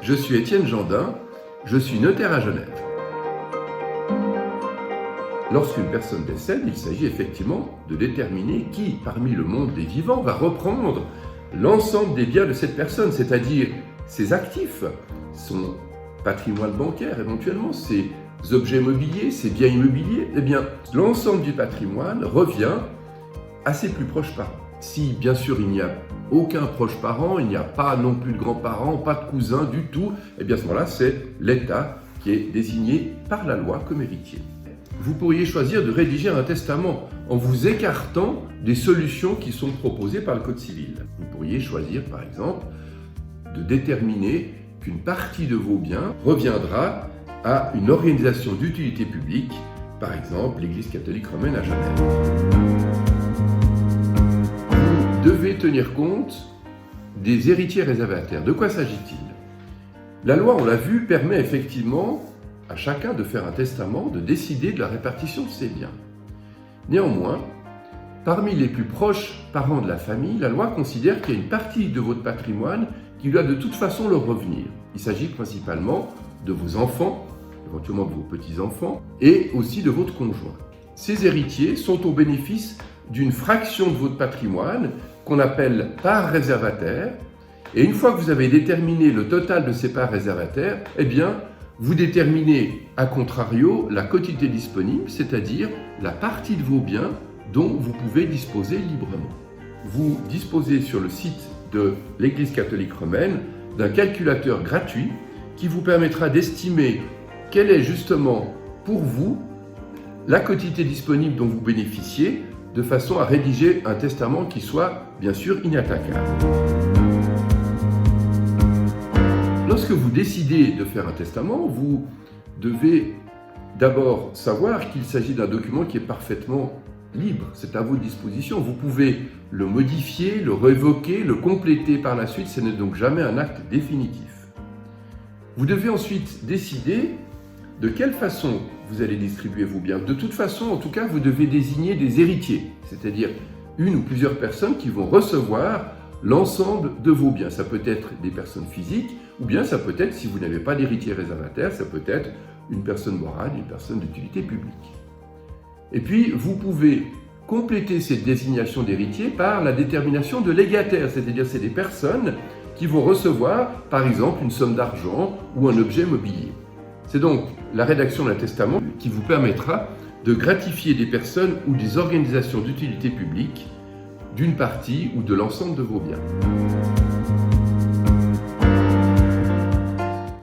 Je suis Étienne Gendin, je suis notaire à Genève. Lorsqu'une personne décède, il s'agit effectivement de déterminer qui, parmi le monde des vivants, va reprendre l'ensemble des biens de cette personne, c'est-à-dire ses actifs, son patrimoine bancaire éventuellement, ses objets mobiliers, ses biens immobiliers. Eh bien, l'ensemble du patrimoine revient à ses plus proches parents. Si, bien sûr, il n'y a aucun proche parent, il n'y a pas non plus de grands-parents, pas de cousins du tout, eh bien à ce moment-là, c'est l'État qui est désigné par la loi comme héritier. Vous pourriez choisir de rédiger un testament en vous écartant des solutions qui sont proposées par le Code civil. Vous pourriez choisir, par exemple, de déterminer qu'une partie de vos biens reviendra à une organisation d'utilité publique, par exemple l'Église catholique romaine à Genève. Vous devez tenir compte des héritiers réservataires. De quoi s'agit-il? La loi, on l'a vu, permet effectivement à chacun de faire un testament, de décider de la répartition de ses biens. Néanmoins, parmi les plus proches parents de la famille, la loi considère qu'il y a une partie de votre patrimoine qui doit de toute façon leur revenir. Il s'agit principalement de vos enfants, éventuellement de vos petits-enfants, et aussi de votre conjoint. Ces héritiers sont au bénéfice d'une fraction de votre patrimoine qu'on appelle part réservataire, et une fois que vous avez déterminé le total de ces parts réservataires, eh bien, vous déterminez, à contrario, la quotité disponible, c'est-à-dire la partie de vos biens dont vous pouvez disposer librement. Vous disposez sur le site de l'Église catholique romaine d'un calculateur gratuit qui vous permettra d'estimer quelle est justement pour vous la quotité disponible dont vous bénéficiez, de façon à rédiger un testament qui soit bien sûr inattaquable. Lorsque vous décidez de faire un testament, vous devez d'abord savoir qu'il s'agit d'un document qui est parfaitement libre, c'est à votre disposition. Vous pouvez le modifier, le révoquer, le compléter par la suite, ce n'est donc jamais un acte définitif. Vous devez ensuite décider de quelle façon vous allez distribuer vos biens. De toute façon, en tout cas, vous devez désigner des héritiers, c'est-à-dire une ou plusieurs personnes qui vont recevoir l'ensemble de vos biens. Ça peut être des personnes physiques, ou bien ça peut être, si vous n'avez pas d'héritier réservataire, ça peut être une personne morale, une personne d'utilité publique. Et puis, vous pouvez compléter cette désignation d'héritier par la détermination de légataires, c'est-à-dire c'est des personnes qui vont recevoir, par exemple, une somme d'argent ou un objet mobilier. C'est donc la rédaction d'un testament qui vous permettra de gratifier des personnes ou des organisations d'utilité publique d'une partie ou de l'ensemble de vos biens.